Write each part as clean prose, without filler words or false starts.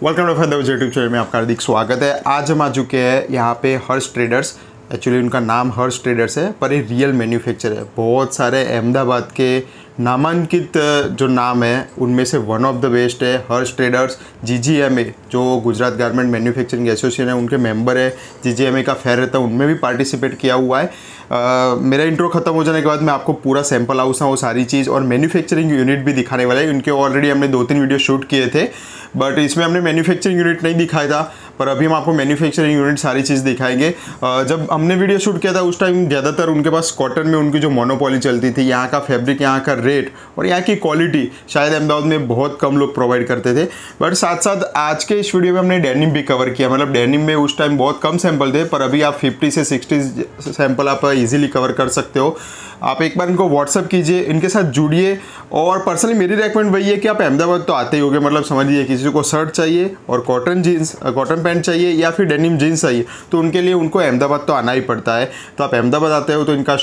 Welcome to Feathers YouTube channel में आपका हार्दिक स्वागत है। आज हम आ चुके हैं यहाँ पे हर्ष ट्रेडर्स। एक्चुअली उनका नाम हर्ष ट्रेडर्स है पर ये रियल मैन्युफैक्चर है। बहुत सारे अहमदाबाद के नामांकित जो नाम है उनमें से वन ऑफ द बेस्ट है हर्ष ट्रेडर्स। GGMA जो गुजरात गारमेंट मैन्युफैक्चरिंग एसोसिएशन है उनके मेंबर है। GGMA का फेयर रहता है उनमें भी पार्टिसिपेट किया हुआ है। मेरा इंट्रो खत्म हो जाने के बाद मैं आपको पूरा सैंपल हाउस है वो सारी चीज़ और मैन्युफैक्चरिंग यूनिट भी दिखाने वाला है। उनके ऑलरेडी हमने 2-3 वीडियो शूट किए थे बट इसमें हमने मैन्युफैक्चरिंग यूनिट नहीं दिखाया था, पर अभी हम आपको मैन्युफैक्चरिंग यूनिट सारी चीज़ दिखाएंगे। जब हमने वीडियो शूट किया था उस टाइम ज़्यादातर उनके पास कॉटन में उनकी जो मोनोपोली चलती थी, यहाँ का फैब्रिक, यहाँ का रेट और यहाँ की क्वालिटी शायद अहमदाबाद में बहुत कम लोग प्रोवाइड करते थे। बट साथ साथ आज के इस वीडियो में हमने डेनिम भी कवर किया। मतलब डेनिम में उस टाइम बहुत कम सैंपल थे पर अभी आप 50 से 60 सैंपल आप इजीली कवर कर सकते हो। आप एक बार इनको व्हाट्सअप कीजिए, इनके साथ जुड़िए और पर्सनली मेरी रेकमेंड वही है कि आप अहमदाबाद तो आते ही होगे। मतलब समझ लीजिए किसी को शर्ट चाहिए और कॉटन पैंट चाहिए या फिर डेनिम जीन्स चाहिए तो उनके लिए उनको अहमदाबाद तो आना ही पड़ता है। तो आप अहमदाबाद आते हो तो इनका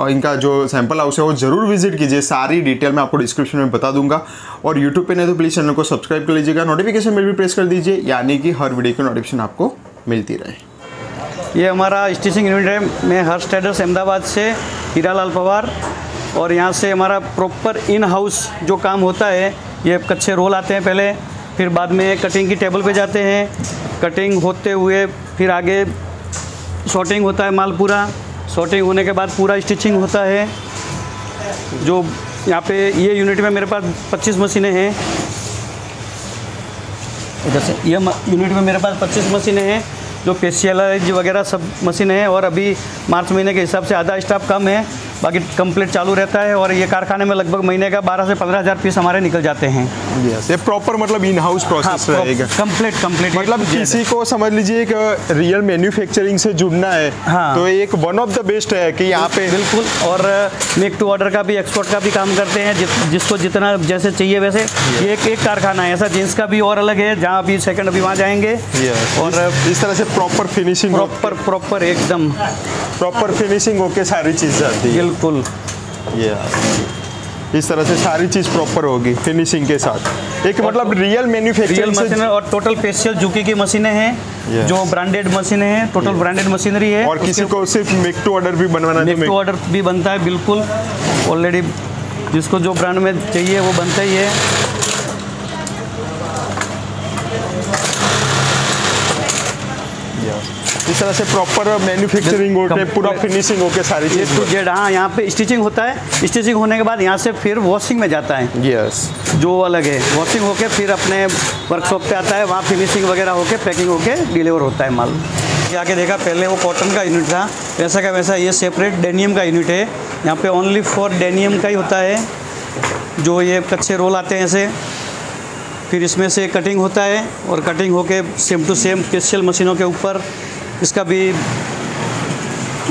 इनका जो सैंपल हाउस है वो ज़रूर विजिट कीजिए। सारी डिटेल मैं आपको डिस्क्रिप्शन में बता दूंगा और यूट्यूब पे नहीं तो प्लीज़ चैनल को सब्सक्राइब कर लीजिएगा, नोटिफिकेशन बेल भी प्रेस कर दीजिए यानी कि हर वीडियो की नोटिफिकेशन आपको मिलती रहे। ये हमारा स्टिचिंग यूनिट है। मैं हर्ष ट्रेडर्स अहमदाबाद से हीरालाल पवार और यहाँ से हमारा प्रॉपर इन हाउस जो काम होता है, ये कच्चे रोल आते हैं पहले, फिर बाद में कटिंग की टेबल पे जाते हैं, कटिंग होते हुए फिर आगे शॉर्टिंग होता है माल पूरा, शॉर्टिंग होने के बाद पूरा स्टिचिंग होता है। जो यहाँ पे ये यूनिट में मेरे पास 25 मशीनें हैं। इधर से ये यूनिट में मेरे पास 25 मशीनें हैं जो स्पेशलाइज वगैरह सब मशीनें हैं और अभी मार्च महीने के हिसाब से आधा स्टाफ कम है, बाकी कंप्लीट चालू रहता है और ये कारखाने में लगभग महीने का 12 से 15 हज़ार पीस हमारे निकल जाते हैं। यस, ये प्रॉपर मतलब इन हाउस प्रोसेस रहेगा। कंप्लीट मतलब किसी को समझ लीजिए एक रियल मैन्युफैक्चरिंग से जुड़ना है। हाँ, तो एक वन ऑफ द बेस्ट है कि यहाँ पे बिल्कुल। और मेक टू ऑर्डर का भी, एक्सपोर्ट का भी काम करते हैं, जिसको जितना जैसे चाहिए वैसे। ये एक कारखाना है ऐसा, जींस का भी और अलग है जहाँ अभी सेकंड अभी वहाँ जाएंगे। और इस तरह से प्रॉपर फिनिशिंग, प्रॉपर एकदम प्रॉपर फिनिशिंग होके सारी चीज़ जाती है। बिल्कुल, इस तरह से सारी चीज़ प्रॉपर होगी फिनिशिंग के साथ। एक मतलब रियल मैन्युफैक्चरिंग मशीनें और टोटल स्पेशल जुकी की मशीनें हैं जो ब्रांडेड मशीनें हैं, टोटल ब्रांडेड मशीनरी है। और किसी को सिर्फ मेक टू ऑर्डर भी बनवाना है, मेक टू ऑर्डर भी बनता है। बिल्कुल, ऑलरेडी जिसको जो ब्रांड में चाहिए वो बनता ही है। इस तरह से प्रॉपर मैन्युफैक्चरिंग होके पूरा फिनिशिंग होके सारी चीज़ टू जेड। हाँ, यहाँ पे स्टिचिंग होता है। स्टिचिंग होने के बाद यहाँ से फिर वॉशिंग में जाता है। यस, जो अलग है, वॉशिंग होके फिर अपने वर्कशॉप पे आता है, वहाँ फिनिशिंग वगैरह होके पैकिंग होके डिलीवर होता है माल। आके देखा पहले वो कॉटन का यूनिट था, वैसा का वैसा ये सेपरेट डेनियम का यूनिट है। यहाँ पे ओनली फॉर डेनियम का ही होता है। जो ये कच्चे रोल आते हैं ऐसे, फिर इसमें से कटिंग होता है और कटिंग होके सेम टू सेम स्पेशल मशीनों के ऊपर इसका भी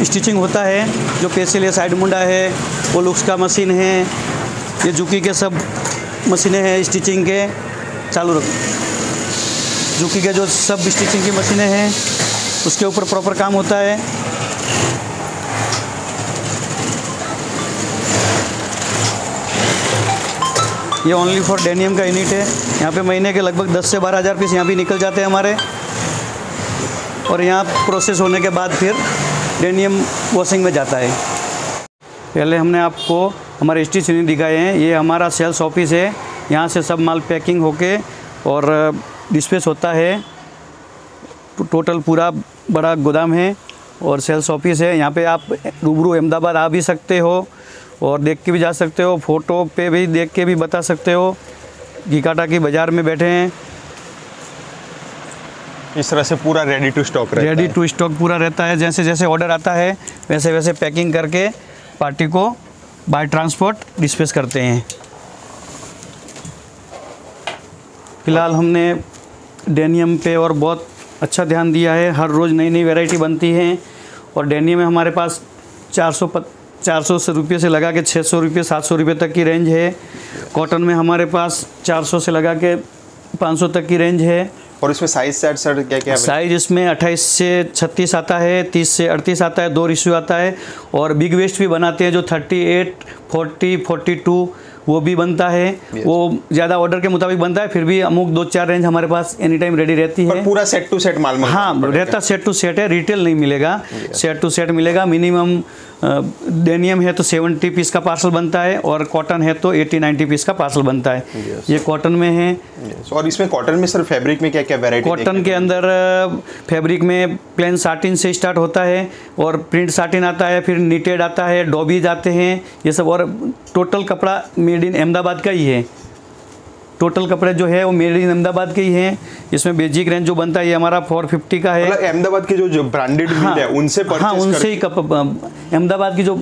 स्टिचिंग होता है। जो स्पेशल ये साइड मुंडा है, वो लुक्स का मशीन है, ये जुकी के सब मशीनें हैं स्टिचिंग के। चालू रखो। जुकी के जो सब स्टिचिंग की मशीनें हैं उसके ऊपर प्रॉपर काम होता है। ये ओनली फॉर डेनियम का यूनिट है। यहाँ पे महीने के लगभग 10 से 12 हज़ार पीस यहाँ भी निकल जाते हैं हमारे। और यहाँ प्रोसेस होने के बाद फिर डेनियम वॉशिंग में जाता है। पहले हमने आपको हमारे स्टिच यूनिट दिखाए हैं। ये हमारा सेल्स ऑफिस है। यहाँ से सब माल पैकिंग होके और डिस्पैच होता है। टोटल पूरा बड़ा गोदाम है और सेल्स ऑफिस है। यहाँ पे आप रूबरू अहमदाबाद आ भी सकते हो और देख के भी जा सकते हो, फ़ोटो पे भी देख के भी बता सकते हो। घीकाटा की बाज़ार में बैठे हैं। इस तरह से पूरा रेडी टू स्टॉक रहता है। रेडी टू स्टॉक पूरा रहता है। जैसे जैसे ऑर्डर आता है वैसे वैसे पैकिंग करके पार्टी को बाय ट्रांसपोर्ट डिस्पैच करते हैं। फिलहाल हमने डेनियम पे और बहुत अच्छा ध्यान दिया है। हर रोज़ नई नई वैरायटी बनती हैं और डेनियम में हमारे पास 400 रुपये से लगा के 600 रुपये 700 रुपये तक की रेंज है। कॉटन में हमारे पास 400 से लगा के 500 तक की रेंज है। और इसमें साइज सर क्या क्या है? साइज इसमें 28 से 36 आता है, 30 से 38 आता है, 2 रेशियो आता है। और बिग वेस्ट भी बनाते हैं जो 38, 40, 42 वो भी बनता है। वो ज़्यादा ऑर्डर के मुताबिक बनता है, फिर भी अमुक 2-4 रेंज हमारे पास एनी टाइम रेडी रहती है। पूरा सेट टू सेट माल हाँ रहता, सेट टू सेट है, रिटेल नहीं मिलेगा, सेट टू सेट मिलेगा। मिनिमम डेनियम है तो 70 पीस का पार्सल बनता है, और कॉटन है तो 80-90 पीस का पार्सल बनता है। ये कॉटन में है। और इसमें कॉटन में सर फैब्रिक में क्या क्या वैरायटी? कॉटन के अंदर फैब्रिक में प्लेन साटिन से स्टार्ट होता है, और प्रिंट साटिन आता है, फिर नीटेड आता है, डॉबीज आते हैं, ये सब। और टोटल कपड़ा मेड इन अहमदाबाद का ही है। टोटल कपड़े जो है वो मेड इन अहमदाबाद के ही हैं। इसमें बेसिक रेंज जो बनता है ये हमारा 450 का है। मतलब अहमदाबाद के जो ब्रांडेड मिल है उनसे परचेस हाँ, उनसे ही अहमदाबाद की जो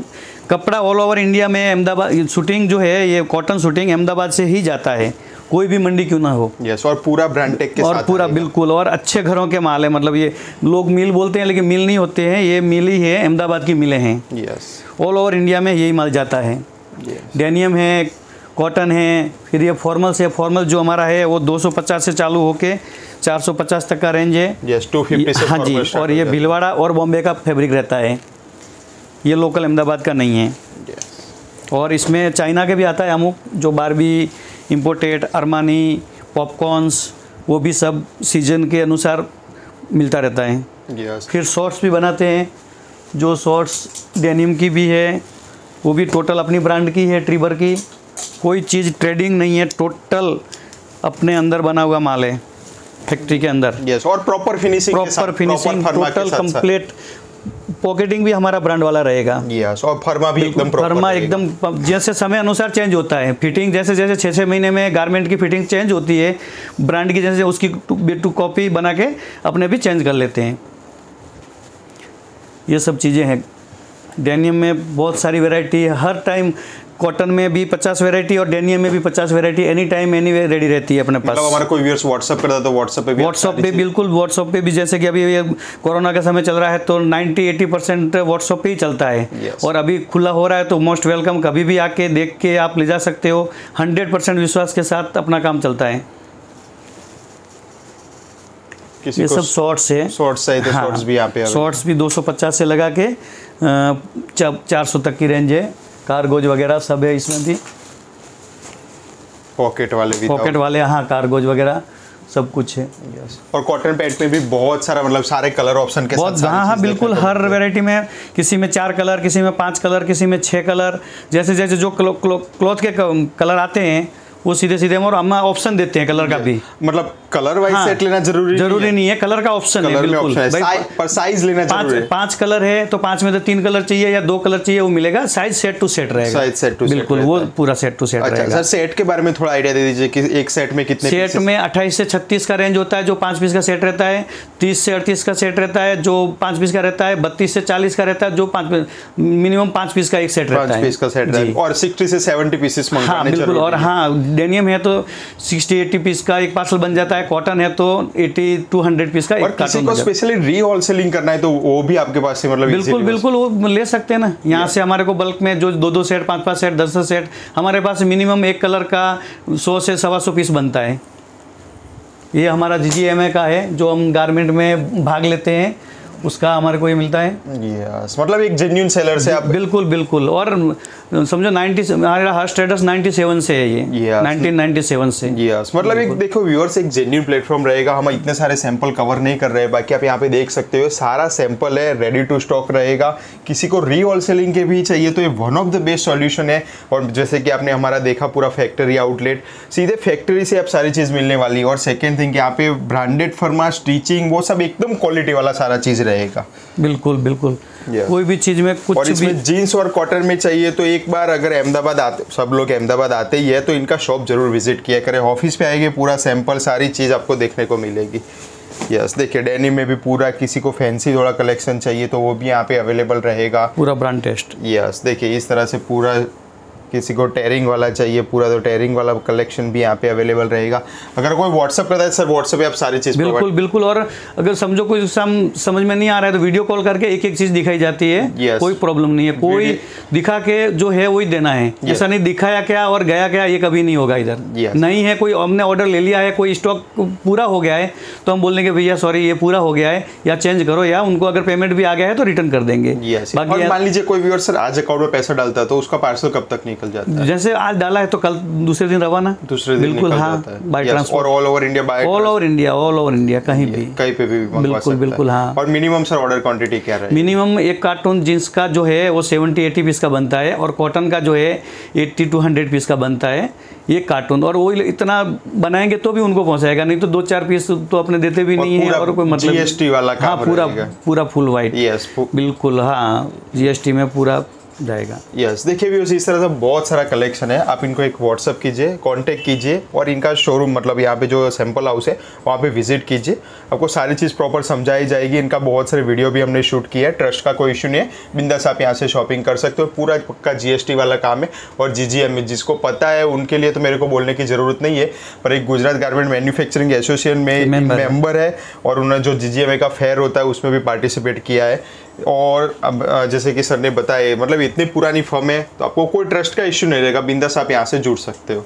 कपड़ा ऑल ओवर इंडिया में अहमदाबाद शूटिंग जो है, ये कॉटन शूटिंग अहमदाबाद से ही जाता है, कोई भी मंडी क्यों ना हो। यस, और पूरा ब्रांड टेक के और साथ पूरा बिल्कुल, और अच्छे घरों के माल है। मतलब ये लोग मिल बोलते हैं लेकिन मिल नहीं होते हैं, ये मिल ही है, अहमदाबाद की मिलें हैं। यस, ऑल ओवर इंडिया में यही माल जाता है। डेनियम है, कॉटन है, फिर ये फॉर्मल्स है। फॉर्मल जो हमारा है वो 250 से चालू होके 450 तक का रेंज है। यस, 250 से। हाँ जी, और ये भिलवाड़ा और बॉम्बे का फैब्रिक रहता है, ये लोकल अहमदाबाद का नहीं है। और इसमें चाइना के भी आता है अमुक, जो बारबी इम्पोर्टेड, अरमानी, पॉपकॉर्न्स, वो भी सब सीजन के अनुसार मिलता रहता है। फिर शॉर्ट्स भी बनाते हैं, जो शॉर्ट्स डेनिम की भी है, वो भी टोटल अपनी ब्रांड की है, ट्रिबर की। कोई चीज़ ट्रेडिंग नहीं है, टोटल अपने अंदर बना हुआ माल है फैक्ट्री के अंदर। यस, और proper finishing, total complete. Pocketing भी हमारा ब्रांड वाला रहेगा। यस, और फर्मा भी एकदम प्रॉपर, फर्मा एकदम, जैसे समय अनुसार चेंज होता है फिटिंग। जैसे जैसे 6-6 महीने में गारमेंट की फिटिंग चेंज होती है, ब्रांड की जैसे उसकी टू कॉपी बना के अपने भी चेंज कर लेते हैं। ये सब चीज़ें हैं। डेनियम में बहुत सारी वैरायटी है, हर टाइम कॉटन में भी 50 वैरायटी और डेनियम में भी 50 variety any time any way ready रहती है अपने पास। मतलब हमारा कोई व्यूअर्स व्हाट्सएप करता है तो व्हाट्सएप पे बिल्कुल, व्हाट्सएप पे भी, जैसे कि अभी ये कोरोना का समय चल रहा है तो 90-80% व्हाट्सएप पे ही चलता है। और अभी खुला हो रहा है तो मोस्ट वेलकम, कभी भी आके देख के आप ले जा सकते हो। 100% विश्वास के साथ अपना काम चलता है। ये सब शॉर्ट्स है, शॉर्ट्स है तो शॉर्ट्स भी यहाँ पे, शॉर्ट्स भी 250 से लगा के 400 तक की रेंज है। कार्गोज वगैरह सब है इसमें भी, पॉकेट वाले, हाँ, कार्गोज वगैरह सब कुछ है। और कॉटन पैंट में भी बहुत सारा, मतलब सारे कलर ऑप्शन के साथ। हाँ बिल्कुल, हर वैरायटी में किसी में 4 कलर, किसी में 5 कलर, किसी में 6 कलर, जैसे जैसे जो क्लॉथ के कलर आते हैं वो सीधे सीधे और हम ऑप्शन देते हैं कलर का भी। मतलब कलर वाइज सेट लेना जरूरी नहीं है, कलर का ऑप्शन है बिल्कुल। पर साइज लेना जरूरी है। 5 कलर है तो 5 में तो 3 कलर चाहिए या 2 कलर चाहिए, वो मिलेगा। साइज सेट टू सेट रहेगा, साइज सेट टू बिल्कुल, वो पूरा सेट टू सेट रहेगा। सर सेट के बारे में थोड़ा आइडिया दे दीजिए कि एक सेट में कितने? सेट में 28 से 36 का रेंज होता है, जो 5 पीस का सेट रहता है। 30 से 38 का सेट रहता है, जो 5 पीस का रहता है। 32 से 40 का रहता है, जो मिनिमम 5 पीस का एक सेट रहता है। 5 पीस का सेट है, और 60 से 70 पीसेस मंगाने बिल्कुल। और हाँ, डेनियम है तो 60-80 पीस का एक पार्सल बन जाता है। कॉटन है तो 80-100 पीस का एक कार्टन। किसी को स्पेशली री होलसेलिंग करना है तो वो भी आपके पास से, मतलब बिल्कुल वो ले सकते हैं ना। यहाँ से हमारे को बल्क में जो 2-2 सेट, 5-5 सेट, 10-10 सेट, हमारे पास मिनिमम एक कलर का 100 से 125 पीस बनता है। ये हमारा GGMA का है, जो हम गारमेंट में भाग लेते हैं, उसका हमारे को ये मिलता है। यस, मतलब एक जेन्युइन सेलर से आप। बिल्कुल। और समझो 90, हमारा हर्ष ट्रेडर्स 97 से है ये, 1997 से। यस, मतलब एक देखो व्यूअर्स, एक जेन्युइन प्लेटफॉर्म रहेगा। हम इतने सारे सैंपल कवर नहीं कर रहे हैं, बाकी आप यहाँ पे देख सकते हो सारा सैंपल है, रेडी टू स्टॉक रहेगा। किसी को री होलसेलिंग के भी चाहिए तो ये one of the best solution है। और जैसे कि आपने हमारा देखा पूरा फैक्ट्री आउटलेट, सीधे फैक्ट्री से आप सारी चीज़ मिलने वाली। और सेकेंड थिंग, यहाँ पे ब्रांडेड फर्मा, स्टिचिंग, वो सब एकदम क्वालिटी वाला सारा चीज़ रहेगा। बिल्कुल। कोई भी चीज़ में कुछ, और इसमें जीन्स और कॉटन में चाहिए तो एक बार अगर अहमदाबाद आते, सब लोग अहमदाबाद आते ही है तो इनका शॉप जरूर विजिट किया करें। ऑफिस पे आएंगे, पूरा सैंपल सारी चीज़ आपको देखने को मिलेगी। यस, देखिए डेनिम में भी पूरा, किसी को फैंसी थोड़ा कलेक्शन चाहिए तो वो भी यहाँ पे अवेलेबल रहेगा, पूरा ब्रांड टेस्ट। यस, देखिए इस तरह से पूरा। किसी को टेयरिंग वाला चाहिए पूरा, तो टेयरिंग वाला कलेक्शन भी यहाँ पे अवेलेबल रहेगा। अगर कोई व्हाट्सअप करता है सर, व्हाट्सअप पे आप सारी चीज़ बिल्कुल। और अगर समझो कोई समझ में नहीं आ रहा है तो वीडियो कॉल करके एक चीज़ दिखाई जाती है। कोई प्रॉब्लम नहीं है, कोई दिखा के जो है वही देना है। ऐसा नहीं दिखाया क्या और गया क्या, ये कभी नहीं होगा इधर। नहीं है, कोई हमने ऑर्डर ले लिया है, कोई स्टॉक पूरा हो गया है तो हम बोलेंगे भैया सॉरी ये पूरा हो गया है, या चेंज करो, या उनको अगर पेमेंट भी आ गया है तो रिटर्न कर देंगे। बाकी मान लीजिए कोई व्यूअर सर आज अकाउंट में पैसा डालता है तो उसका पार्सल कब तक निकल निकल जाता है। जैसे आज डाला है तो कल दूसरे दिन रवाना, दूसरे दिन बिल्कुल, निकल हाँ, जाता है। बाय Yes, ट्रांसपोर्ट, और all over India by all over India कहीं भी, कहीं पे भी मंगवा बिल्कुल सकता है। बिल्कुल, हाँ। और मिनिमम सर ऑर्डर क्वांटिटी क्या रहेगी? मिनिमम एक कार्टून जींस का जो है वो 70-80 पीस का बनता है, और कॉटन का जो है 80-100 पीस का बनता है एक कार्टून। और वो इतना बनाएंगे तो भी उनको पहुंचाएगा, नहीं तो 2-4 पीस तो अपने देते भी नहीं है, और कोई मतलब जीएसटी वाला काम हाँ, पूरा रहेगा। पूरा फुल वाइट, यस बिल्कुल, हाँ, जीएसटी में पूरा जाएगा। यस देखिए भी उसी तरह से बहुत सारा कलेक्शन है। आप इनको एक व्हाट्सअप कीजिए, कांटेक्ट कीजिए, और इनका शोरूम मतलब यहाँ पे जो सैंपल हाउस है वहाँ पे विजिट कीजिए, आपको सारी चीज़ प्रॉपर समझाई जाएगी। इनका बहुत सारे वीडियो भी हमने शूट किया है, ट्रस्ट का कोई इशू नहीं है, बिंदास आप यहाँ से शॉपिंग कर सकते हो। पूरा पक्का जीएसटी वाला काम है, और जीजीएम जिसको पता है उनके लिए तो मेरे को बोलने की ज़रूरत नहीं है, पर एक गुजरात गारमेंट मैन्युफैक्चरिंग एसोसिएशन में मेंबर है, और उन्होंने जो जीजीएमए का फेयर होता है उसमें भी पार्टिसिपेट किया है। और अब जैसे कि सर ने बताया, मतलब इतनी पुरानी फर्म है तो आपको कोई ट्रस्ट का इश्यू नहीं रहेगा, बिंदास आप यहाँ से जुड़ सकते हो।